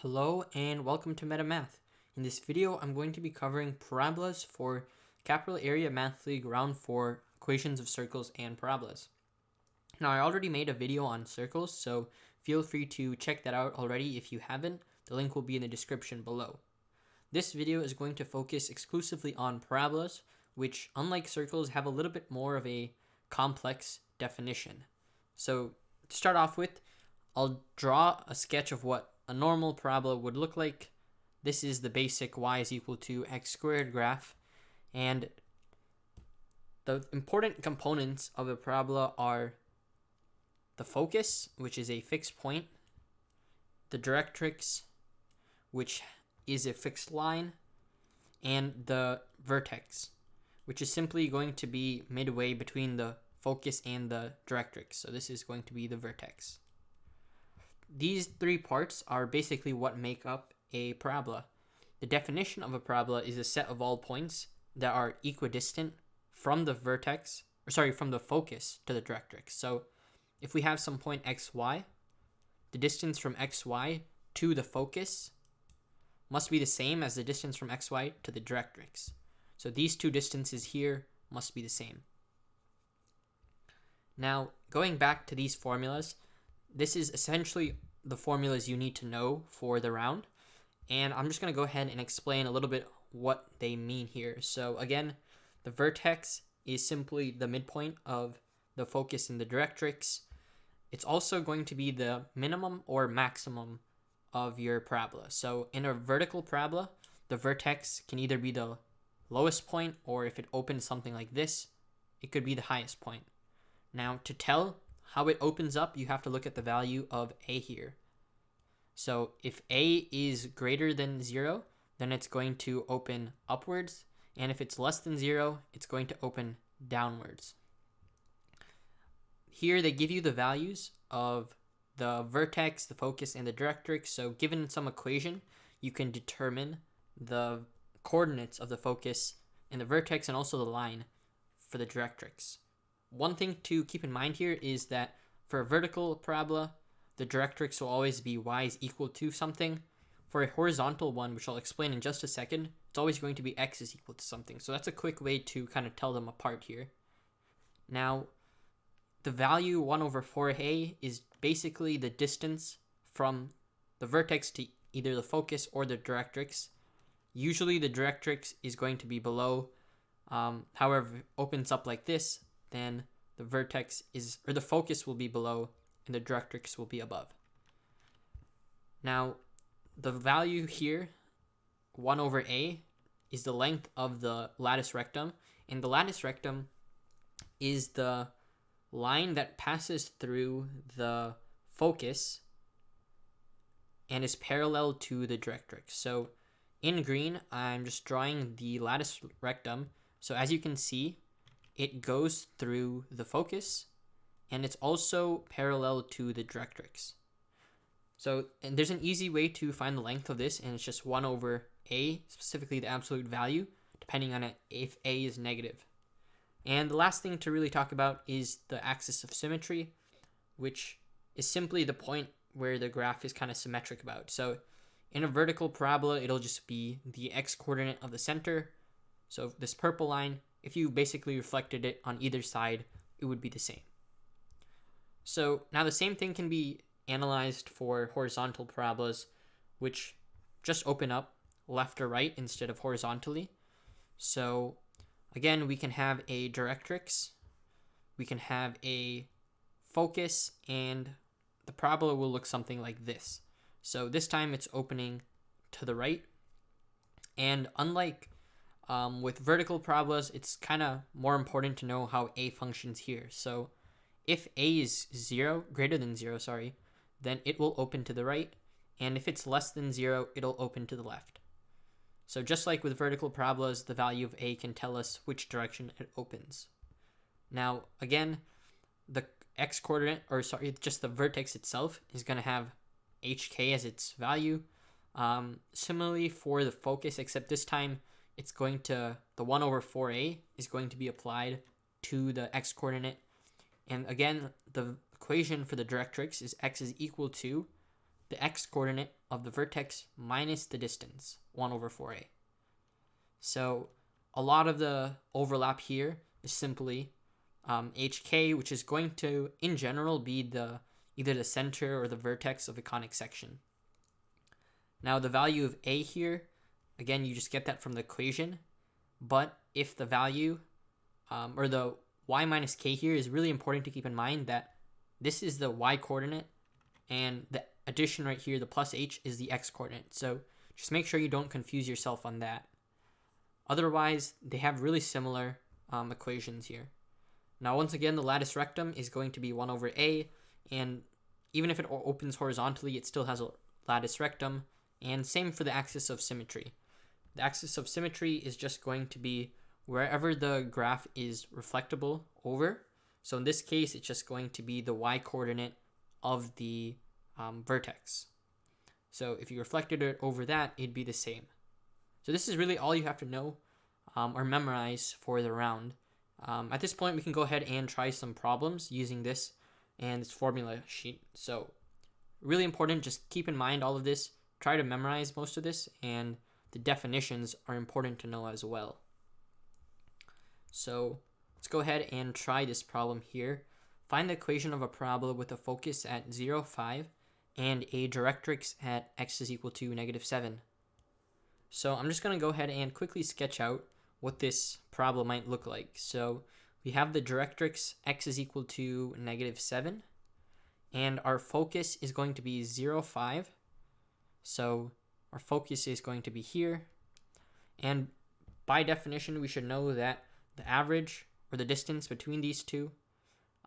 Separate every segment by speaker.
Speaker 1: Hello and welcome to MetaMath. In this video, I'm going to be covering parabolas for Capital Area Math League Round 4 equations of circles and parabolas. Now, I already made a video on circles, so feel free to check that out already if you haven't. The link will be in the description below. This video is going to focus exclusively on parabolas, which, unlike circles, have a little bit more of a complex definition. So, to start off with, I'll draw a sketch of what a normal parabola would look like. This is the basic y is equal to x squared graph, and the important components of a parabola are the focus, which is a fixed point, the directrix, which is a fixed line, and the vertex, which is simply going to be midway between the focus and the directrix. So this is going to be the vertex. These three parts are basically what make up a parabola. The definition of a parabola is a set of all points that are equidistant from the from the focus to the directrix. So if we have some point xy, the distance from xy to the focus must be the same as the distance from xy to the directrix. So these two distances here must be the same. Now, going back to these formulas, this is essentially the formulas you need to know for the round. And I'm just going to go ahead and explain a little bit what they mean here. So again, the vertex is simply the midpoint of the focus and the directrix. It's also going to be the minimum or maximum of your parabola. So in a vertical parabola, the vertex can either be the lowest point, or if it opens something like this, it could be the highest point. Now, to tell how it opens up, you have to look at the value of a here. So if a is greater than 0, then it's going to open upwards, and if it's less than 0, it's going to open downwards. Here they give you the values of the vertex, the focus, and the directrix. So given some equation, you can determine the coordinates of the focus and the vertex, and also the line for the directrix. One thing to keep in mind here is that for a vertical parabola, the directrix will always be y is equal to something. For a horizontal one, which I'll explain in just a second, it's always going to be x is equal to something. So that's a quick way to kind of tell them apart here. Now, the value 1 over 4a is basically the distance from the vertex to either the focus or the directrix. Usually the directrix is going to be below. However, if it opens up like this, then the the focus will be below and the directrix will be above. Now, the value here, 1 over a, is the length of the latus rectum, and the latus rectum is the line that passes through the focus and is parallel to the directrix. So in green, I'm just drawing the latus rectum. So as you can see, it goes through the focus, and it's also parallel to the directrix. So, and there's an easy way to find the length of this, and it's just 1 over a, specifically the absolute value, depending on if a is negative. And the last thing to really talk about is the axis of symmetry, which is simply the point where the graph is kind of symmetric about. So in a vertical parabola, it'll just be the x coordinate of the center. So this purple line, if you basically reflected it on either side, it would be the same. So now the same thing can be analyzed for horizontal parabolas, which just open up left or right instead of horizontally. So again, we can have a directrix, we can have a focus, and the parabola will look something like this. So this time it's opening to the right, and unlike with vertical parabolas, it's kind of more important to know how a functions here. So if a is greater than 0, then it will open to the right, and if it's less than 0, it'll open to the left. So just like with vertical parabolas, the value of a can tell us which direction it opens. Now, again, the x coordinate, just the vertex itself is going to have hk as its value. Similarly for the focus, except this time it's going to, the 1 over 4a is going to be applied to the x coordinate. And again, the equation for the directrix is x is equal to the x-coordinate of the vertex minus the distance, 1 over 4a. So a lot of the overlap here is simply hk, which is going to, in general, be either the center or the vertex of a conic section. Now the value of a here, again, you just get that from the equation, but if the value, or the y minus k here, is really important to keep in mind that this is the y coordinate, and the addition right here, the plus h, is the x coordinate. So just make sure you don't confuse yourself on that. Otherwise, they have really similar equations here. Now, once again, the lattice rectum is going to be 1 over a, and even if it opens horizontally, it still has a lattice rectum, and same for the axis of symmetry. The axis of symmetry is just going to be wherever the graph is reflectable over. So in this case, it's just going to be the y coordinate of the vertex. So if you reflected it over that, it'd be the same. So this is really all you have to know or memorize for the round. At this point, we can go ahead and try some problems using this and this formula sheet. So really important, just keep in mind all of this. Try to memorize most of this, and the definitions are important to know as well. So let's go ahead and try this problem here. Find the equation of a parabola with a focus at 0, 5 and a directrix at x is equal to -7. So I'm just going to go ahead and quickly sketch out what this parabola might look like. So we have the directrix x is equal to -7, and our focus is going to be 0, 5. So our focus is going to be here, and by definition we should know that the average, or the distance between these two,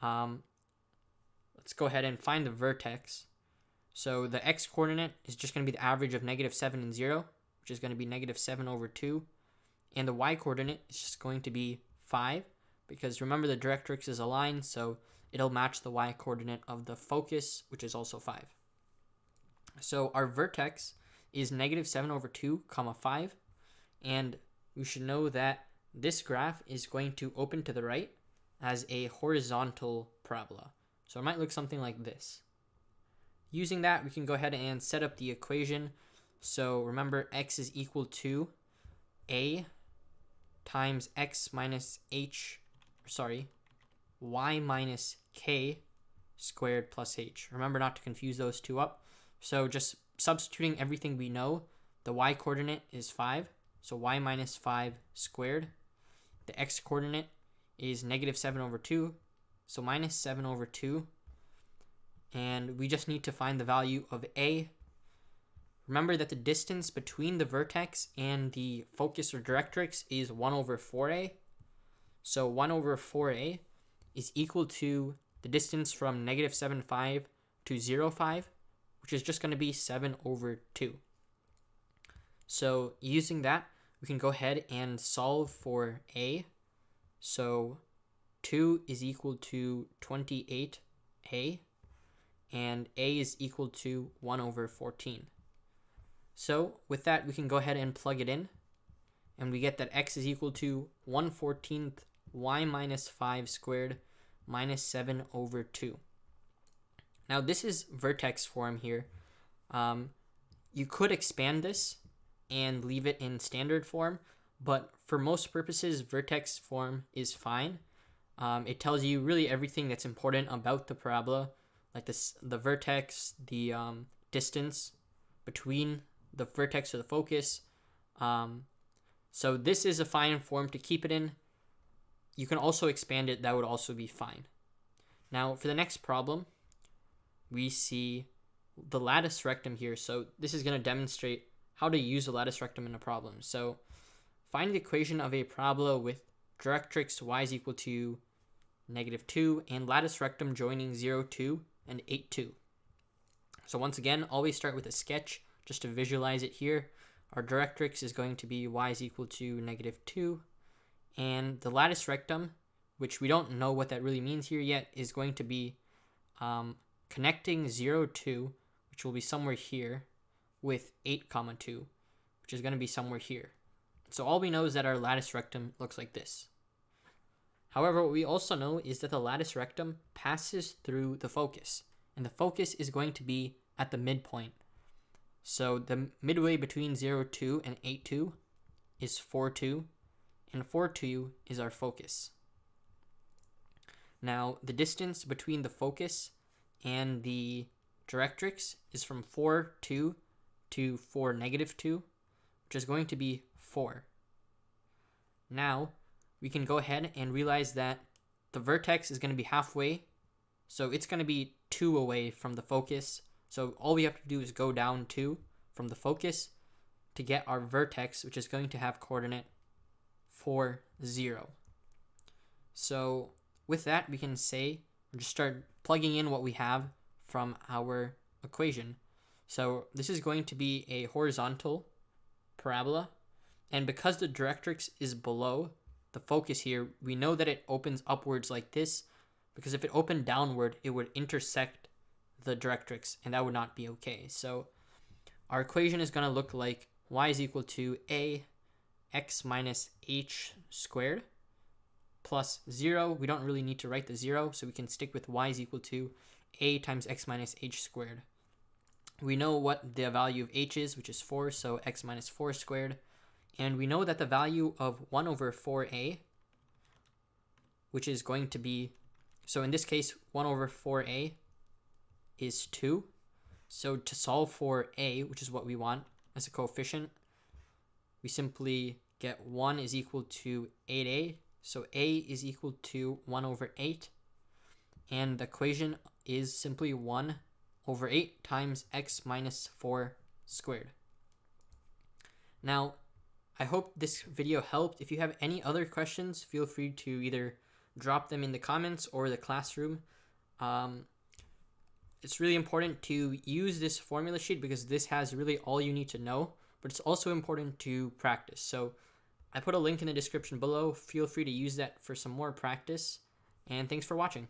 Speaker 1: let's go ahead and find the vertex. So the x coordinate is just going to be the average of -7 and 0, which is going to be -7 over 2, and the y coordinate is just going to be 5, because remember the directrix is a line, so it'll match the y coordinate of the focus, which is also 5. So our vertex is -7 over 2, 5, and we should know that this graph is going to open to the right as a horizontal parabola. So it might look something like this. Using that, we can go ahead and set up the equation. So remember, x is equal to a times x minus y minus k squared plus h. Remember not to confuse those two up. So just substituting everything we know, the y coordinate is 5, so y minus 5 squared. The x coordinate is -7 over 2, so -7 over 2. And we just need to find the value of a. Remember that the distance between the vertex and the focus or directrix is 1 over 4a. So 1 over 4a is equal to the distance from -7, 5 to 0, 5, which is just going to be 7 over 2. So using that, we can go ahead and solve for a. So 2 is equal to 28a, and a is equal to 1 over 14. So with that, we can go ahead and plug it in, and we get that x is equal to 1/14 y minus 5 squared minus 7 over 2. Now this is vertex form here. You could expand this and leave it in standard form, but for most purposes, vertex form is fine. It tells you really everything that's important about the parabola, like the vertex, the distance between the vertex or the focus. So this is a fine form to keep it in. You can also expand it, that would also be fine. Now for the next problem, we see the lattice rectum here. So this is going to demonstrate how to use the lattice rectum in a problem. So find the equation of a parabola with directrix y is equal to -2 and lattice rectum joining 0, 2 and 8, 2. So once again, always start with a sketch just to visualize it here. Our directrix is going to be y is equal to -2, and the lattice rectum, which we don't know what that really means here yet, is going to be connecting 0, 2, which will be somewhere here, with 8, 2, which is going to be somewhere here. So all we know is that our lattice rectum looks like this. However, what we also know is that the lattice rectum passes through the focus, and the focus is going to be at the midpoint. So the midway between 0, 2 and 8, 2 is 4, 2, and 4, 2 is our focus. Now, the distance between the focus and the directrix is from 4, 2 to 4, negative 2, which is going to be 4. Now, we can go ahead and realize that the vertex is going to be halfway, so it's going to be 2 away from the focus. So all we have to do is go down 2 from the focus to get our vertex, which is going to have coordinate 4, 0. So with that, we can say, just start plugging in what we have from our equation. So this is going to be a horizontal parabola, and because the directrix is below the focus here, we know that it opens upwards like this, because if it opened downward, it would intersect the directrix, and that would not be okay. So our equation is going to look like y is equal to ax minus h squared plus 0. We don't really need to write the 0, so we can stick with y is equal to a times x minus h squared. We know what the value of h is, which is 4, so x minus 4 squared. And we know that the value of 1 over 4a, which is going to be, so in this case, 1 over 4a is 2. So to solve for a, which is what we want as a coefficient, we simply get 1 is equal to 8a. So a is equal to 1 over 8. And the equation is simply 1 over 8 times x minus 4 squared. Now, I hope this video helped. If you have any other questions, feel free to either drop them in the comments or the classroom. It's really important to use this formula sheet because this has really all you need to know, but it's also important to practice. So I put a link in the description below. Feel free to use that for some more practice, and thanks for watching.